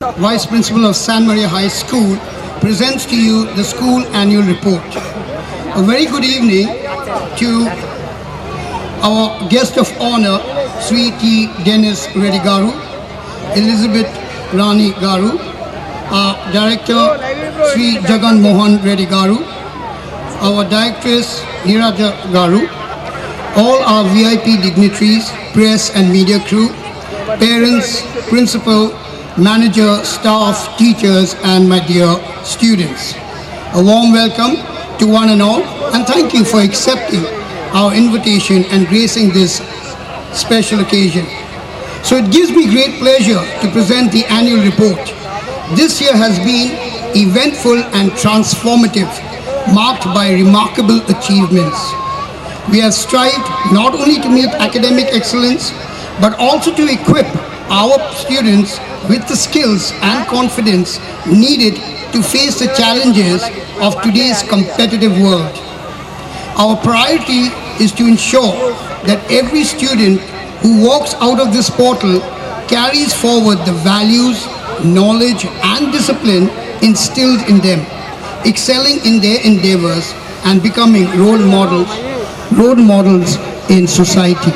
Vice Principal of San Maria High School, presents to you the school annual report. A very good evening to our guest of honor, Sri T. Dennis Reddy Garu, Elizabeth Rani Garu, our Director, Sri Jagan Mohan Reddy Garu, our Directress, Niraja Garu, all our VIP dignitaries, press and media crew, parents, principal, manager, staff, teachers, and my dear students. A warm welcome to one and all, and thank you for accepting our invitation and gracing this special occasion. So it gives me great pleasure to present the annual report. This year has been eventful and transformative, marked by remarkable achievements. We have strived not only to meet academic excellence, but also to equip our students with the skills and confidence needed to face the challenges of today's competitive world. Our priority is to ensure that every student who walks out of this portal carries forward the values, knowledge, and discipline instilled in them, excelling in their endeavors and becoming role models in society.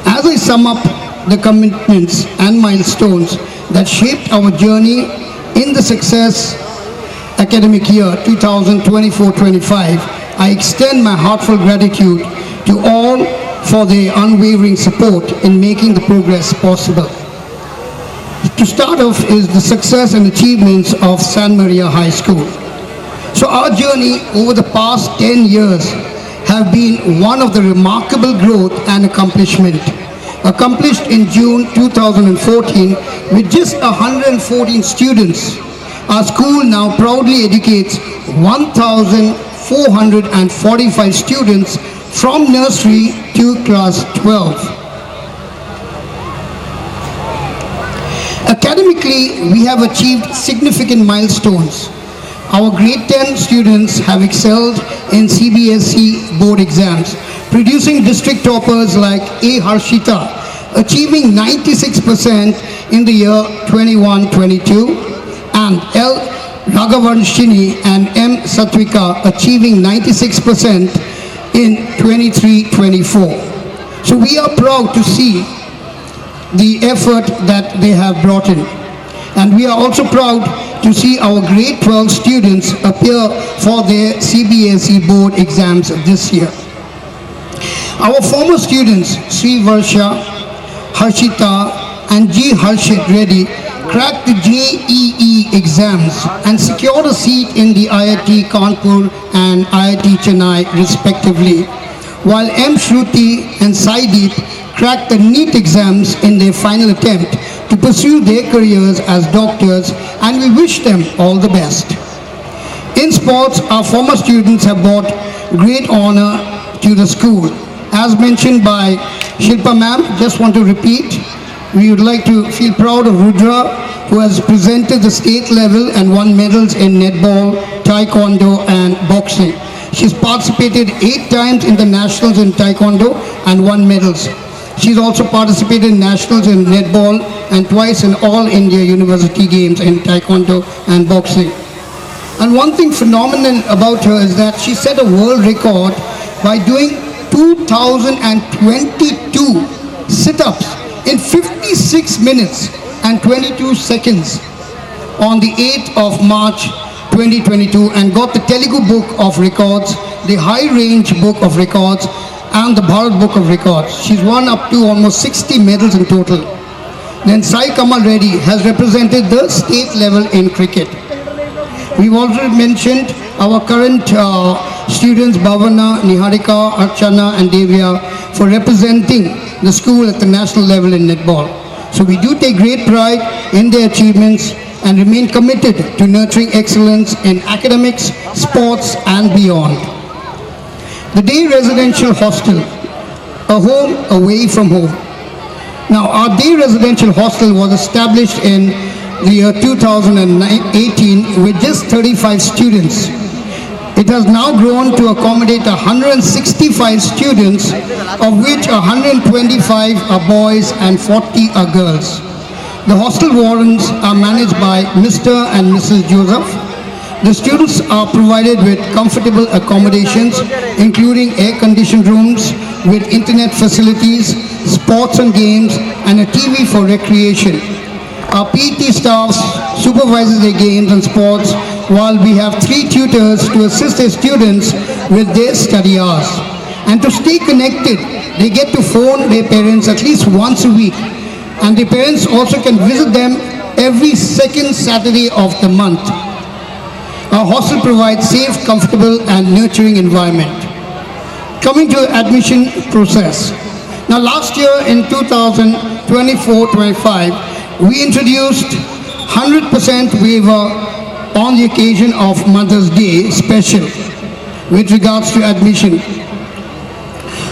As I sum up the commitments and milestones that shaped our journey in the success academic year 2024-25, I extend my heartfelt gratitude to all for their unwavering support in making the progress possible. To start off is the success and achievements of San Maria High School. So our journey over the past 10 years have been one of the remarkable growth and accomplishment. Accomplished in June 2014 with just 114 students. Our school now proudly educates 1,445 students from nursery to class 12. Academically, we have achieved significant milestones. Our grade 10 students have excelled in CBSE board exams, producing district toppers like A. Harshita, achieving 96% in the year 21-22, and L. Raghavanshini and M. Satvika achieving 96% in 23-24. So we are proud to see the effort that they have brought in. And we are also proud to see our grade 12 students appear for their CBSE board exams this year. Our former students, Sri Varsha, Harshita, and G. Harshit Reddy, cracked the JEE exams and secured a seat in the IIT Kanpur and IIT Chennai respectively, while M. Shruti and Saideep cracked the NEET exams in their final attempt to pursue their careers as doctors, and we wish them all the best. In sports, our former students have brought great honor to the school. As mentioned by Shilpa ma'am, just want to repeat, we would like to feel proud of Rudra, who has presented the state level and won medals in netball, taekwondo, and boxing. She's participated 8 times in the nationals in taekwondo and won medals. She's also participated in nationals in netball and twice in all India university games in taekwondo and boxing. And one thing phenomenal about her is that she set a world record by doing 2,022 sit-ups in 56 minutes and 22 seconds on the 8th of March 2022 and got the Telugu Book of Records, the High Range Book of Records, and the Bharat Book of Records. She's won up to almost 60 medals in total. Then Sai Kamal Reddy has represented the state level in cricket. We've already mentioned our current students Bhavana, Niharika, Archana, and Devya for representing the school at the national level in netball. So we do take great pride in their achievements and remain committed to nurturing excellence in academics, sports, and beyond. The Day Residential Hostel, a home away from home. Now, our Day Residential Hostel was established in the year 2018 with just 35 students. It has now grown to accommodate 165 students, of which 125 are boys and 40 are girls. The hostel wardens are managed by Mr. and Mrs. Joseph. The students are provided with comfortable accommodations, including air-conditioned rooms with internet facilities, sports and games, and a TV for recreation. Our PT staff supervises their games and sports, while we have 3 tutors to assist their students with their study hours. And to stay connected, they get to phone their parents at least once a week. And the parents also can visit them every second Saturday of the month. Our hostel provides safe, comfortable and nurturing environment. Coming to the admission process. Now last year in 2024-25, we introduced 100% waiver on the occasion of Mother's Day special with regards to admission.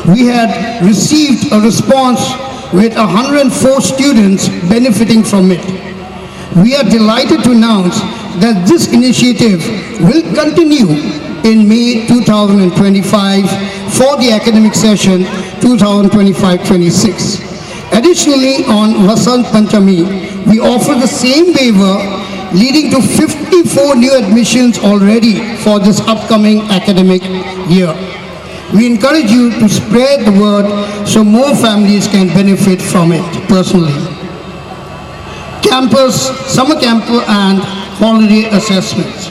We had received a response with 104 students benefiting from it. We are delighted to announce that this initiative will continue in May 2025 for the academic session 2025-26. Additionally, on Vasant Panchami, we offer the same waiver, leading to 54 new admissions already for this upcoming academic year. We encourage you to spread the word so more families can benefit from it personally. Campus, summer camp and holiday assessments.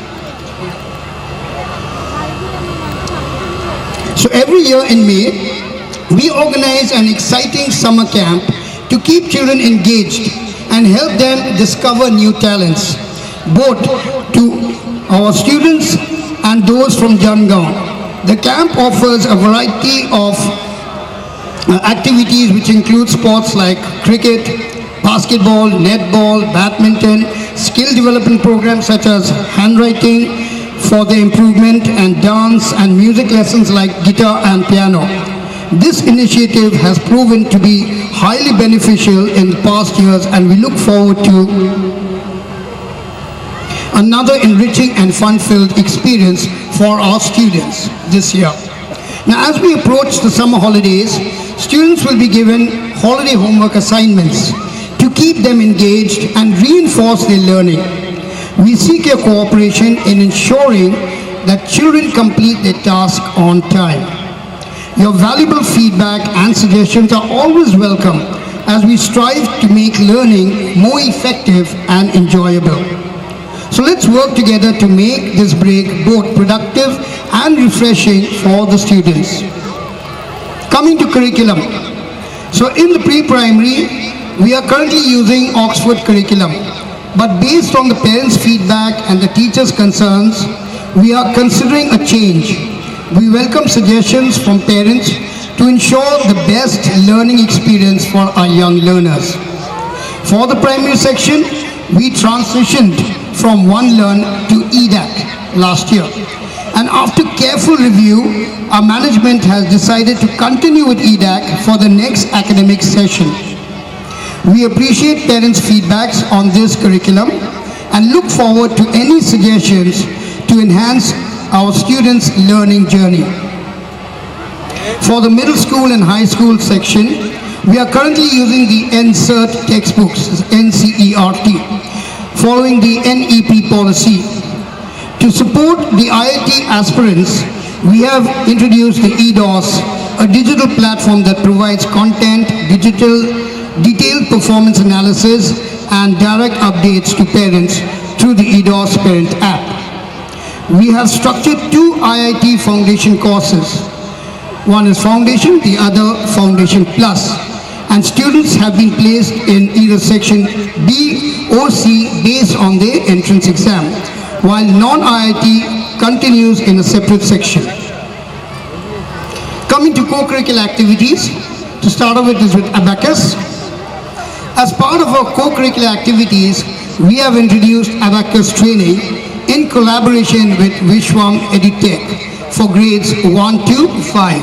So every year in May, we organize an exciting summer camp to keep children engaged and help them discover new talents, both to our students and those from Jangaon. The camp offers a variety of activities which include sports like cricket, basketball, netball, badminton, skill development programs such as handwriting for the improvement, and dance and music lessons like guitar and piano. This initiative has proven to be highly beneficial in the past years, and we look forward to another enriching and fun-filled experience for our students this year. Now, as we approach the summer holidays, students will be given holiday homework assignments to keep them engaged and reinforce their learning. We seek your cooperation in ensuring that children complete their task on time. Your valuable feedback and suggestions are always welcome as we strive to make learning more effective and enjoyable. So let's work together to make this break both productive and refreshing for the students. Coming to curriculum. So in the pre-primary, we are currently using Oxford curriculum. But based on the parents' feedback and the teachers' concerns, we are considering a change. We welcome suggestions from parents to ensure the best learning experience for our young learners. For the primary section, we transitioned from OneLearn to EDAC last year. And after careful review, our management has decided to continue with EDAC for the next academic session. We appreciate parents' feedbacks on this curriculum and look forward to any suggestions to enhance our students' learning journey. For the middle school and high school section, we are currently using the NCERT textbooks, NCERT, following the NEP policy. To support the IIT aspirants, we have introduced the EDOS, a digital platform that provides content, detailed performance analysis, and direct updates to parents through the EDOS Parent app. We have structured 2 IIT Foundation courses. One is Foundation, the other Foundation Plus. And students have been placed in either section B or C based on their entrance exam, while non-IIT continues in a separate section. Coming to co-curricular activities, to start off with is with Abacus. As part of our co-curricular activities, we have introduced Abacus training in collaboration with Vishwam EdTech for grades 1 to 5.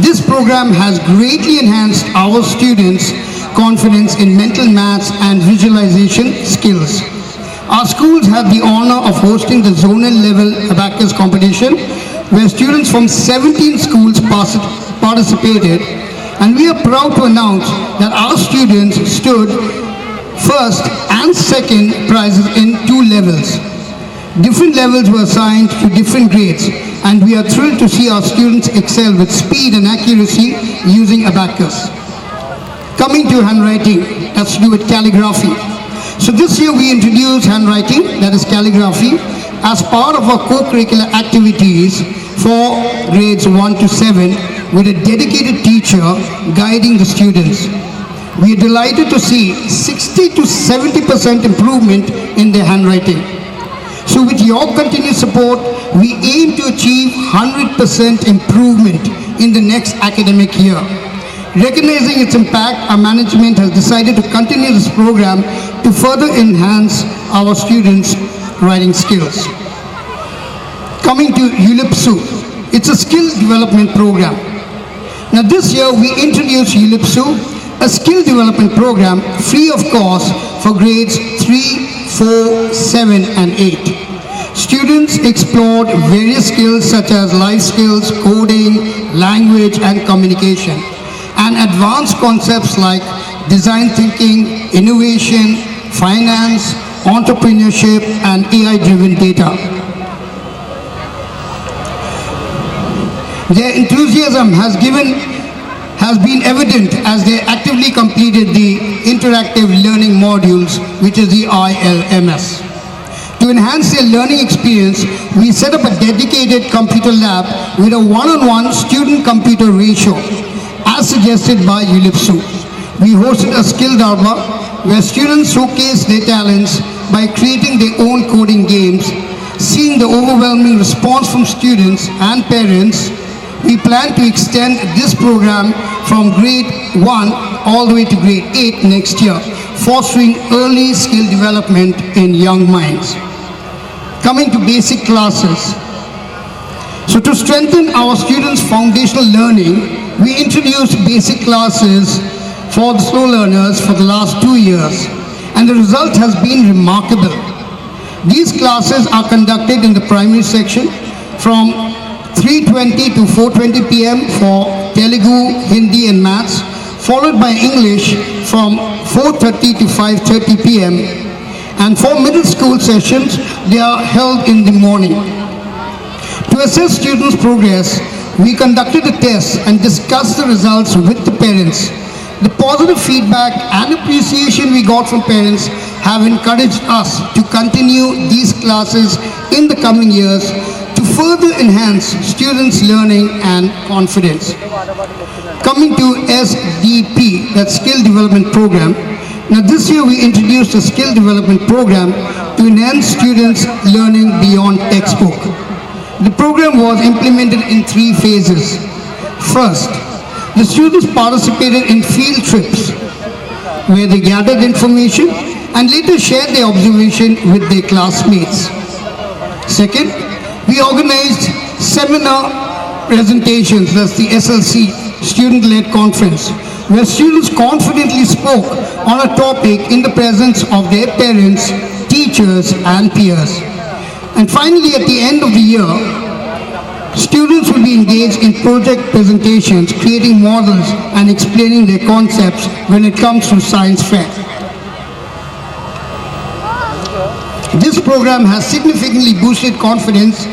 This program has greatly enhanced our students' confidence in mental maths and visualization skills. Our schools had the honor of hosting the zonal level Abacus competition, where students from 17 schools participated, and we are proud to announce that our students stood first and second prizes in 2 levels. Different levels were assigned to different grades, and we are thrilled to see our students excel with speed and accuracy using abacus. Coming to handwriting, that's to do with calligraphy. So this year we introduced handwriting, that is calligraphy, as part of our co-curricular activities for grades 1 to 7 with a dedicated teacher guiding the students. We are delighted to see 60 to 70% improvement in their handwriting. So with your continued support, we aim to achieve 100% improvement in the next academic year. Recognizing its impact, our management has decided to continue this program to further enhance our students' writing skills. Coming to ULIPSU, it's a skill development program. Now this year we introduced ULIPSU, a skill development program free of cost for grades 3, 4, 7 and 8. Students explored various skills such as life skills, coding, language and communication, and advanced concepts like design thinking, innovation, finance, entrepreneurship and AI-driven data. Their enthusiasm has been evident as they actively completed the interactive learning modules, which is the ILMS. To enhance their learning experience, we set up a dedicated computer lab with a one-on-one student-computer ratio, as suggested by ULIPSU. We hosted a skill Darba where students showcased their talents by creating their own coding games. Seeing the overwhelming response from students and parents, we plan to extend this program from grade 1 all the way to grade 8 next year, fostering early skill development in young minds. Coming to basic classes. So to strengthen our students' foundational learning, we introduced basic classes for the slow learners for the last 2 years, and the result has been remarkable. These classes are conducted in the primary section from 3:20 to 4:20 p.m. for Telugu, Hindi and Maths, followed by English from 4:30 to 5:30 p.m. And for middle school sessions, they are held in the morning. To assess students' progress, we conducted a test and discussed the results with the parents. The positive feedback and appreciation we got from parents have encouraged us to continue these classes in the coming years to further enhance students' learning and confidence. Coming to SDP, that's Skill Development Program. Now this year we introduced a skill development program to enhance students' learning beyond textbook. The program was implemented in 3 phases. First, the students participated in field trips where they gathered information and later shared their observation with their classmates. Second, we organized seminar presentations, that's the SLC, student-led conference, where students confidently spoke on a topic in the presence of their parents, teachers and peers. And finally, at the end of the year, students will be engaged in project presentations, creating models and explaining their concepts when it comes to science fair. This program has significantly boosted confidence,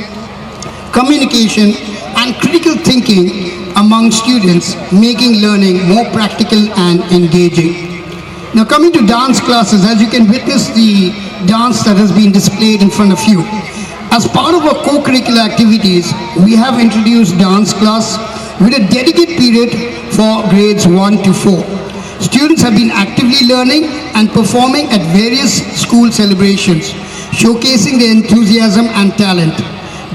communication, and critical thinking among students, making learning more practical and engaging. Now coming to dance classes, as you can witness the dance that has been displayed in front of you. As part of our co-curricular activities, we have introduced dance class with a dedicated period for grades 1 to 4. Students have been actively learning and performing at various school celebrations, showcasing their enthusiasm and talent.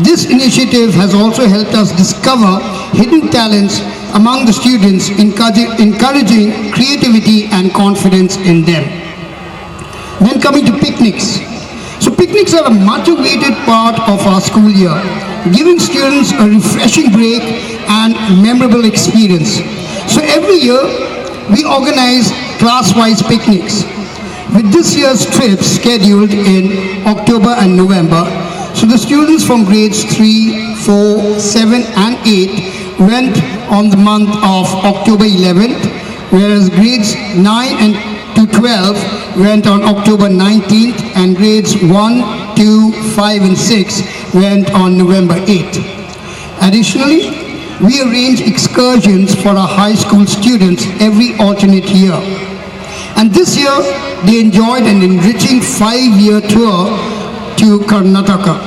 This initiative has also helped us discover hidden talents among the students, encouraging creativity and confidence in them. Then coming to picnics. So picnics are a much awaited part of our school year, giving students a refreshing break and memorable experience. So every year we organize class-wise picnics, with this year's trip scheduled in October and November. So the students from grades 3, 4, 7 and 8 went on the month of October 11th, whereas grades 9 and to 12 went on October 19th, and grades 1, 2, 5 and 6 went on November 8th. Additionally, we arrange excursions for our high school students every alternate year. And this year, they enjoyed an enriching 5-year tour to Karnataka.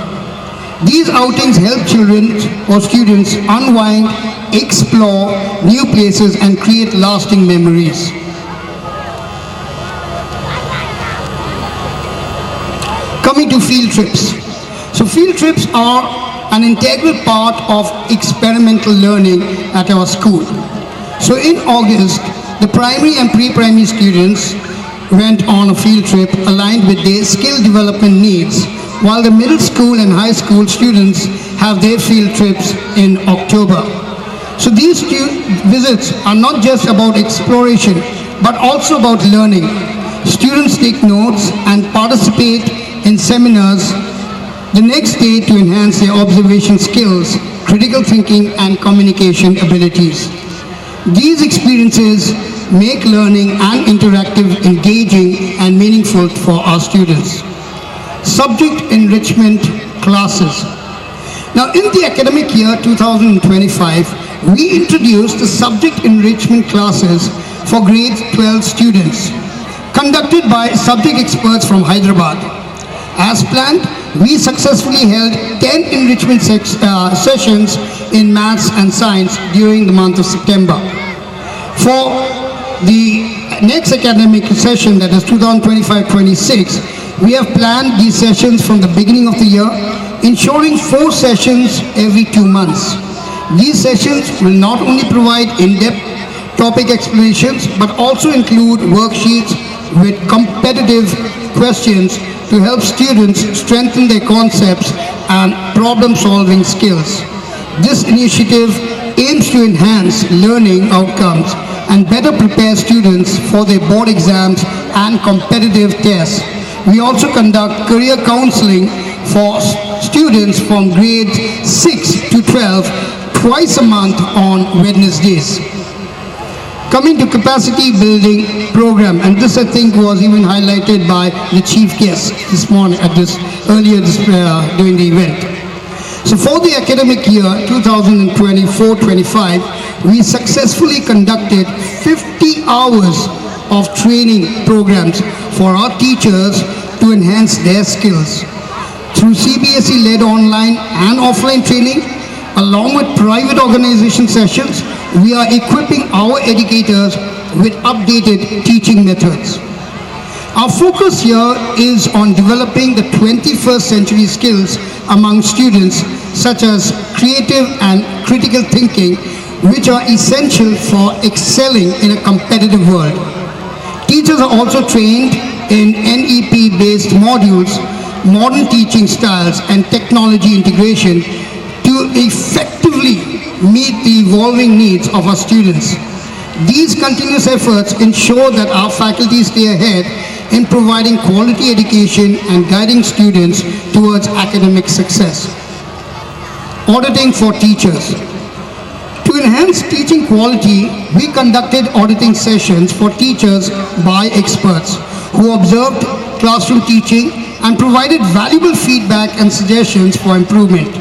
These outings help children or students unwind, explore new places and create lasting memories. Coming to field trips. So field trips are an integral part of experimental learning at our school. So in August, the primary and pre-primary students went on a field trip aligned with their skill development needs, while the middle school and high school students have their field trips in October. So these visits are not just about exploration, but also about learning. Students take notes and participate in seminars the next day to enhance their observation skills, critical thinking, and communication abilities. These experiences make learning and interactive, engaging, and meaningful for our students. Subject enrichment classes. Now, in the academic year 2025, we introduced the subject enrichment classes for grade 12 students, conducted by subject experts from Hyderabad. As planned, we successfully held 10 enrichment sessions in maths and science during the month of September. For the next academic session, that is 2025-26, we have planned these sessions from the beginning of the year, ensuring 4 sessions every 2 months. These sessions will not only provide in-depth topic explanations, but also include worksheets with competitive questions to help students strengthen their concepts and problem-solving skills. This initiative aims to enhance learning outcomes and better prepare students for their board exams and competitive tests. We also conduct career counseling for students from grades 6 to 12 twice a month on Wednesdays. Coming to capacity building program, and this I think was even highlighted by the chief guest this morning during the event. So for the academic year 2024-25, we successfully conducted 50 hours of training programs for our teachers to enhance their skills. Through CBSE-led online and offline training, along with private organization sessions, we are equipping our educators with updated teaching methods. Our focus here is on developing the 21st century skills among students, such as creative and critical thinking, which are essential for excelling in a competitive world. Teachers are also trained in NEP-based modules, modern teaching styles, and technology integration to effectively meet the evolving needs of our students. These continuous efforts ensure that our faculty stay ahead in providing quality education and guiding students towards academic success. Auditing for teachers. To enhance teaching quality, we conducted auditing sessions for teachers by experts who observed classroom teaching and provided valuable feedback and suggestions for improvement.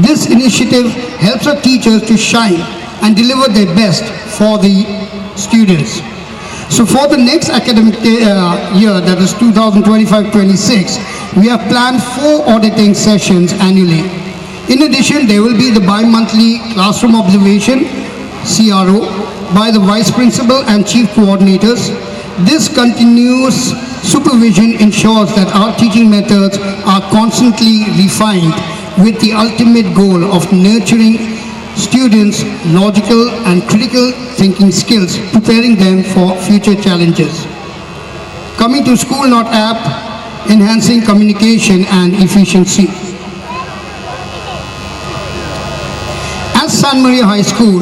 This initiative helps our teachers to shine and deliver their best for the students. So for the next academic year, that is 2025-26, we have planned 4 auditing sessions annually. In addition, there will be the bi-monthly classroom observation, CRO, by the Vice Principal and Chief Coordinators. This continuous supervision ensures that our teaching methods are constantly refined with the ultimate goal of nurturing students' logical and critical thinking skills, preparing them for future challenges. Coming to School Not app, enhancing communication and efficiency. As San Maria High School,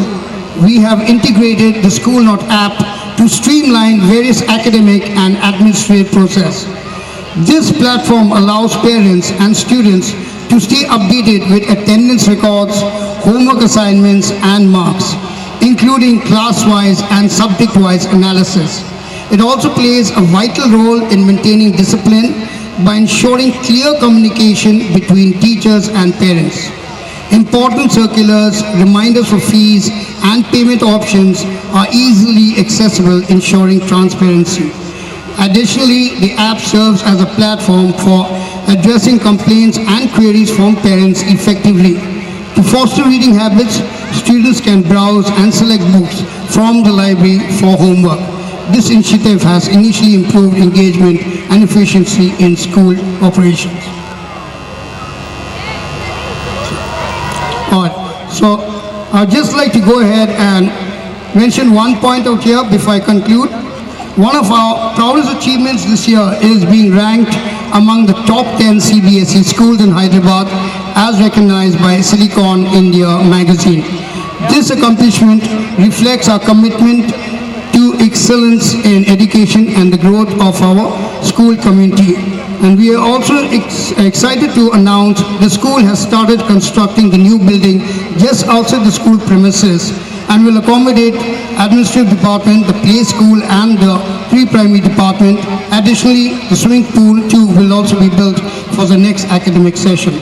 we have integrated the School Not app to streamline various academic and administrative process. This platform allows parents and students to stay updated with attendance records, homework assignments, and marks, including class-wise and subject-wise analysis. It also plays a vital role in maintaining discipline by ensuring clear communication between teachers and parents. Important circulars, reminders for fees, and payment options are easily accessible, ensuring transparency. Additionally, the app serves as a platform for addressing complaints and queries from parents effectively. To foster reading habits, students can browse and select books from the library for homework. This initiative has initially improved engagement and efficiency in school operations. All right, so I'd just like to go ahead and mention one point out here before I conclude. One of our proudest achievements this year is being ranked among the top 10 CBSE schools in Hyderabad as recognized by Silicon India magazine. This accomplishment reflects our commitment to excellence in education and the growth of our school community. And we are also excited to announce the school has started constructing the new building just outside the school premises and will accommodate administrative department, the play school and the pre-primary department. Additionally, the swimming pool too will also be built for the next academic session.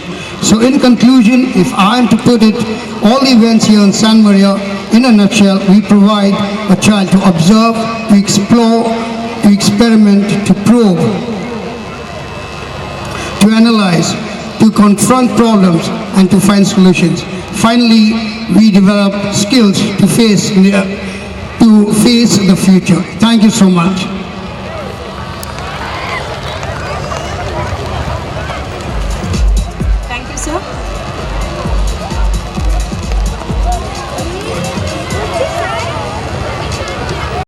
So in conclusion, if I am to put it, all the events here in San Maria, in a nutshell, we provide a child to observe, to explore, to experiment, to probe, to analyze, to confront problems, and to find solutions. Finally, we develop skills to face the future. Thank you so much.